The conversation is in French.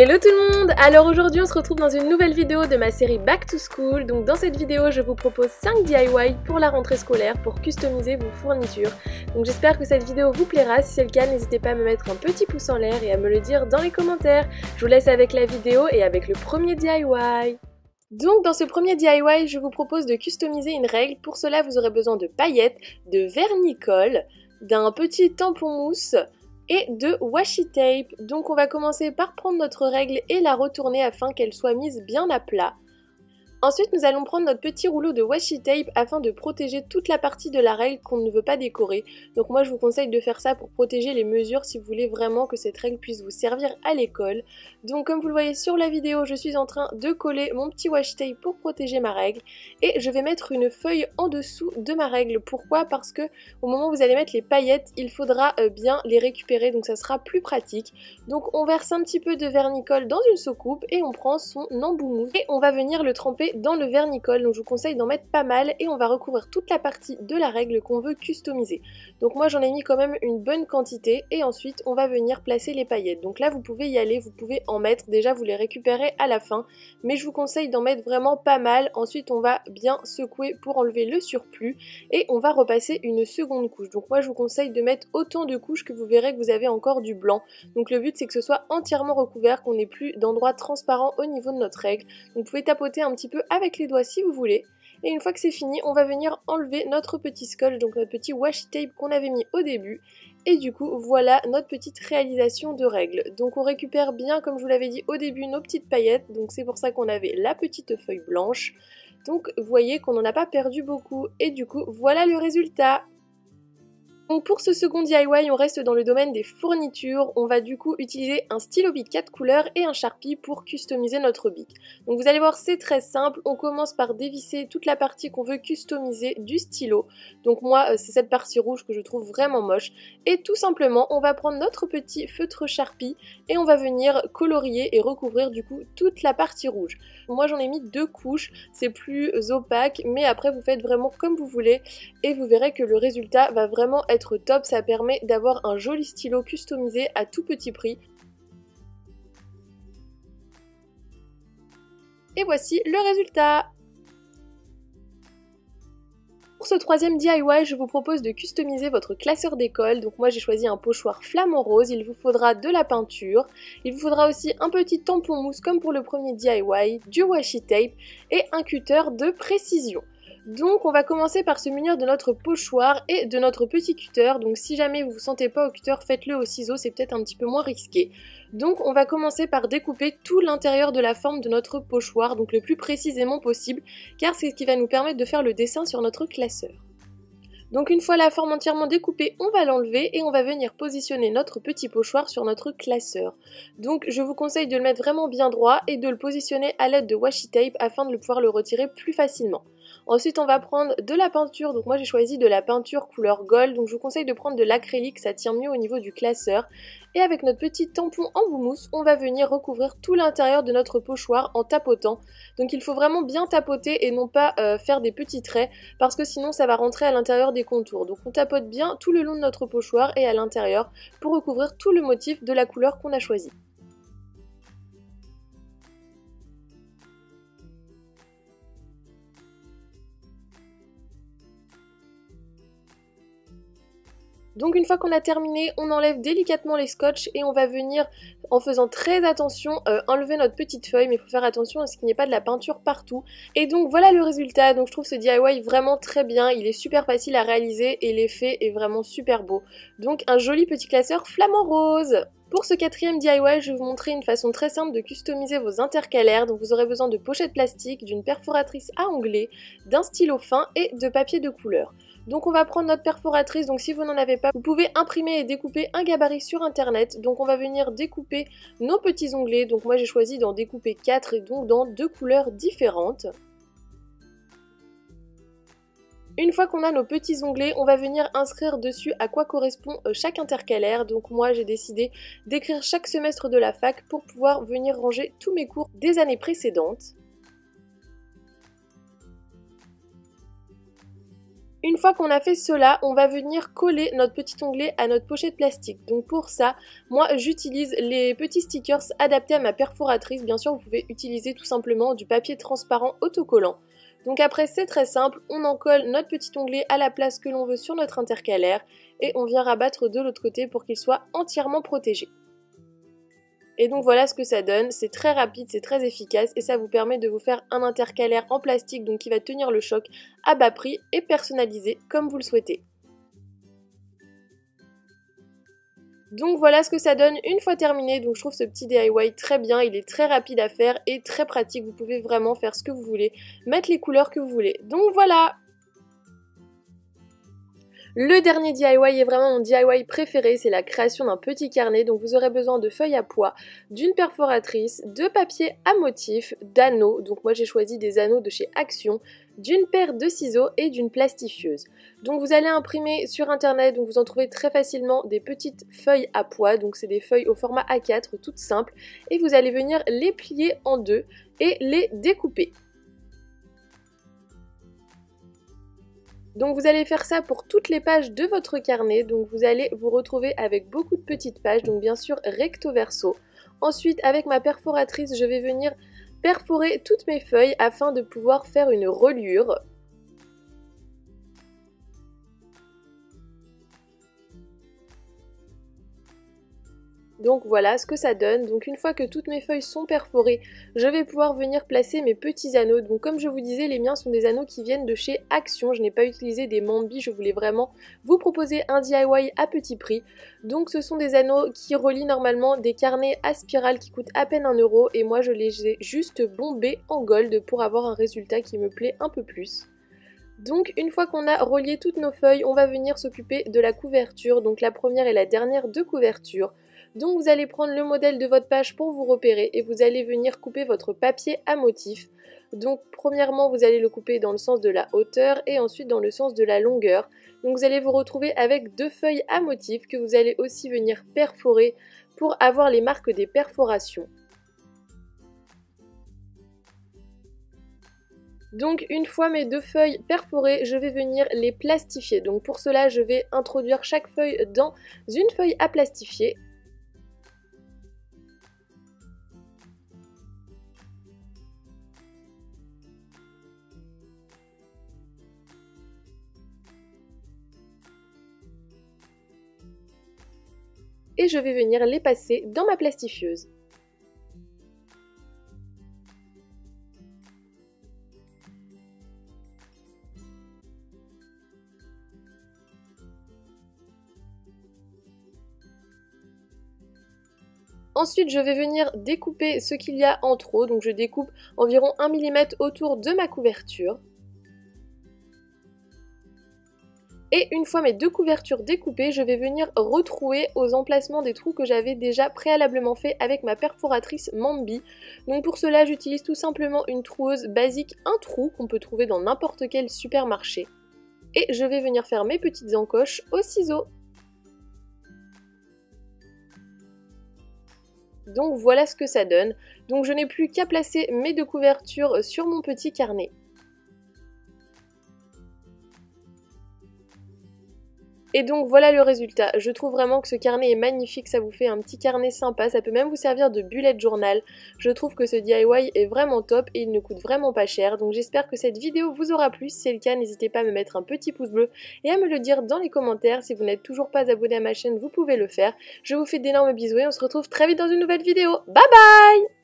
Hello tout le monde! Alors aujourd'hui on se retrouve dans une nouvelle vidéo de ma série Back to School. Donc dans cette vidéo je vous propose 5 DIY pour la rentrée scolaire pour customiser vos fournitures. Donc j'espère que cette vidéo vous plaira, si c'est le cas n'hésitez pas à me mettre un petit pouce en l'air et à me le dire dans les commentaires. Je vous laisse avec la vidéo et avec le premier DIY. Donc dans ce premier DIY je vous propose de customiser une règle. Pour cela vous aurez besoin de paillettes, de vernis-colle, d'un petit tampon mousse et de washi tape. Donc on va commencer par prendre notre règle et la retourner afin qu'elle soit mise bien à plat. Ensuite nous allons prendre notre petit rouleau de washi tape afin de protéger toute la partie de la règle qu'on ne veut pas décorer. Donc moi je vous conseille de faire ça pour protéger les mesures si vous voulez vraiment que cette règle puisse vous servir à l'école. Donc comme vous le voyez sur la vidéo, je suis en train de coller mon petit washi tape pour protéger ma règle. Et je vais mettre une feuille en dessous de ma règle. Pourquoi? Parce que au moment où vous allez mettre les paillettes, il faudra bien les récupérer, donc ça sera plus pratique. Donc on verse un petit peu de vernis-colle dans une soucoupe et on prend son embout mousse et on va venir le tremper dans le vernis-colle. Donc je vous conseille d'en mettre pas mal et on va recouvrir toute la partie de la règle qu'on veut customiser. Donc moi j'en ai mis quand même une bonne quantité et ensuite on va venir placer les paillettes. Donc là vous pouvez y aller, vous pouvez en mettre, déjà vous les récupérez à la fin, mais je vous conseille d'en mettre vraiment pas mal. Ensuite on va bien secouer pour enlever le surplus et on va repasser une seconde couche. Donc moi je vous conseille de mettre autant de couches que vous verrez que vous avez encore du blanc. Donc le but c'est que ce soit entièrement recouvert, qu'on n'ait plus d'endroit transparent au niveau de notre règle. Donc vous pouvez tapoter un petit peu avec les doigts si vous voulez. Et une fois que c'est fini, on va venir enlever notre petit scotch, donc notre petit washi tape qu'on avait mis au début. Et du coup, voilà notre petite réalisation de règle. Donc on récupère bien, comme je vous l'avais dit au début, nos petites paillettes. Donc c'est pour ça qu'on avait la petite feuille blanche. Donc vous voyez qu'on n'en a pas perdu beaucoup. Et du coup, voilà le résultat. Donc pour ce second DIY, on reste dans le domaine des fournitures. On va du coup utiliser un stylo bic 4 couleurs et un Sharpie pour customiser notre bic. Donc vous allez voir, c'est très simple. On commence par dévisser toute la partie qu'on veut customiser du stylo. Donc moi, c'est cette partie rouge que je trouve vraiment moche. Et tout simplement, on va prendre notre petit feutre Sharpie et on va venir colorier et recouvrir du coup toute la partie rouge. Moi j'en ai mis 2 couches, c'est plus opaque, mais après vous faites vraiment comme vous voulez et vous verrez que le résultat va vraiment être top. Ça permet d'avoir un joli stylo customisé à tout petit prix. Et voici le résultat. Pour ce troisième DIY, je vous propose de customiser votre classeur d'école. Donc moi j'ai choisi un pochoir flamant rose, il vous faudra de la peinture, il vous faudra aussi un petit tampon mousse comme pour le premier DIY, du washi tape et un cutter de précision. Donc on va commencer par se munir de notre pochoir et de notre petit cutter. Donc si jamais vous ne vous sentez pas au cutter, faites-le au ciseau, c'est peut-être un petit peu moins risqué. Donc on va commencer par découper tout l'intérieur de la forme de notre pochoir, donc le plus précisément possible, car c'est ce qui va nous permettre de faire le dessin sur notre classeur. Donc une fois la forme entièrement découpée, on va l'enlever et on va venir positionner notre petit pochoir sur notre classeur. Donc je vous conseille de le mettre vraiment bien droit et de le positionner à l'aide de washi tape afin de pouvoir le retirer plus facilement. Ensuite on va prendre de la peinture, donc moi j'ai choisi de la peinture couleur gold, donc je vous conseille de prendre de l'acrylique, ça tient mieux au niveau du classeur. Et avec notre petit tampon en mousse, on va venir recouvrir tout l'intérieur de notre pochoir en tapotant. Donc il faut vraiment bien tapoter et non pas faire des petits traits, parce que sinon ça va rentrer à l'intérieur des contours. Donc on tapote bien tout le long de notre pochoir et à l'intérieur pour recouvrir tout le motif de la couleur qu'on a choisi. Donc une fois qu'on a terminé, on enlève délicatement les scotch et on va venir, en faisant très attention, enlever notre petite feuille, mais il faut faire attention à ce qu'il n'y ait pas de la peinture partout. Et donc voilà le résultat. Donc je trouve ce DIY vraiment très bien, il est super facile à réaliser et l'effet est vraiment super beau. Donc un joli petit classeur flamant rose. Pour ce quatrième DIY, je vais vous montrer une façon très simple de customiser vos intercalaires. Donc vous aurez besoin de pochettes plastiques, d'une perforatrice à onglet, d'un stylo fin et de papier de couleur. Donc on va prendre notre perforatrice, donc si vous n'en avez pas, vous pouvez imprimer et découper un gabarit sur internet. Donc on va venir découper nos petits onglets, donc moi j'ai choisi d'en découper 4 et donc dans 2 couleurs différentes. Une fois qu'on a nos petits onglets, on va venir inscrire dessus à quoi correspond chaque intercalaire. Donc moi j'ai décidé d'écrire chaque semestre de la fac pour pouvoir venir ranger tous mes cours des années précédentes. Une fois qu'on a fait cela, on va venir coller notre petit onglet à notre pochette plastique. Donc pour ça, moi j'utilise les petits stickers adaptés à ma perforatrice. Bien sûr, vous pouvez utiliser tout simplement du papier transparent autocollant. Donc après, c'est très simple, on en colle notre petit onglet à la place que l'on veut sur notre intercalaire et on vient rabattre de l'autre côté pour qu'il soit entièrement protégé. Et donc voilà ce que ça donne, c'est très rapide, c'est très efficace et ça vous permet de vous faire un intercalaire en plastique donc qui va tenir le choc à bas prix et personnalisé comme vous le souhaitez. Donc voilà ce que ça donne une fois terminé, donc je trouve ce petit DIY très bien, il est très rapide à faire et très pratique, vous pouvez vraiment faire ce que vous voulez, mettre les couleurs que vous voulez. Donc voilà! Le dernier DIY est vraiment mon DIY préféré, c'est la création d'un petit carnet. Donc vous aurez besoin de feuilles à pois, d'une perforatrice, de papier à motif, d'anneaux. Donc moi j'ai choisi des anneaux de chez Action, d'une paire de ciseaux et d'une plastifieuse. Donc vous allez imprimer sur internet, donc vous en trouvez très facilement des petites feuilles à pois. Donc c'est des feuilles au format A4 toutes simples et vous allez venir les plier en deux et les découper. Donc vous allez faire ça pour toutes les pages de votre carnet, donc vous allez vous retrouver avec beaucoup de petites pages, donc bien sûr recto verso. Ensuite avec ma perforatrice je vais venir perforer toutes mes feuilles afin de pouvoir faire une reliure. Donc voilà ce que ça donne. Donc une fois que toutes mes feuilles sont perforées, je vais pouvoir venir placer mes petits anneaux. Donc comme je vous disais, les miens sont des anneaux qui viennent de chez Action. Je n'ai pas utilisé des Mambi, je voulais vraiment vous proposer un DIY à petit prix. Donc ce sont des anneaux qui relient normalement des carnets à spirale qui coûtent à peine 1 € et moi je les ai juste bombés en gold pour avoir un résultat qui me plaît un peu plus. Donc une fois qu'on a relié toutes nos feuilles, on va venir s'occuper de la couverture. Donc la première et la dernière de couverture. Donc vous allez prendre le modèle de votre page pour vous repérer et vous allez venir couper votre papier à motif. Donc premièrement vous allez le couper dans le sens de la hauteur et ensuite dans le sens de la longueur. Donc vous allez vous retrouver avec 2 feuilles à motif que vous allez aussi venir perforer pour avoir les marques des perforations. Donc une fois mes 2 feuilles perforées, je vais venir les plastifier. Donc pour cela je vais introduire chaque feuille dans une feuille à plastifier. Et je vais venir les passer dans ma plastifieuse. Ensuite, je vais venir découper ce qu'il y a en trop, donc je découpe environ 1 mm autour de ma couverture. Et une fois mes 2 couvertures découpées, je vais venir retrouer aux emplacements des trous que j'avais déjà préalablement fait avec ma perforatrice Mambi. Donc pour cela, j'utilise tout simplement une troueuse basique, un trou qu'on peut trouver dans n'importe quel supermarché. Et je vais venir faire mes petites encoches au ciseau. Donc voilà ce que ça donne. Donc je n'ai plus qu'à placer mes 2 couvertures sur mon petit carnet. Et donc voilà le résultat. Je trouve vraiment que ce carnet est magnifique, ça vous fait un petit carnet sympa, ça peut même vous servir de bullet journal. Je trouve que ce DIY est vraiment top et il ne coûte vraiment pas cher. Donc j'espère que cette vidéo vous aura plu. Si c'est le cas, n'hésitez pas à me mettre un petit pouce bleu et à me le dire dans les commentaires. Si vous n'êtes toujours pas abonné à ma chaîne, vous pouvez le faire. Je vous fais d'énormes bisous et on se retrouve très vite dans une nouvelle vidéo. Bye bye!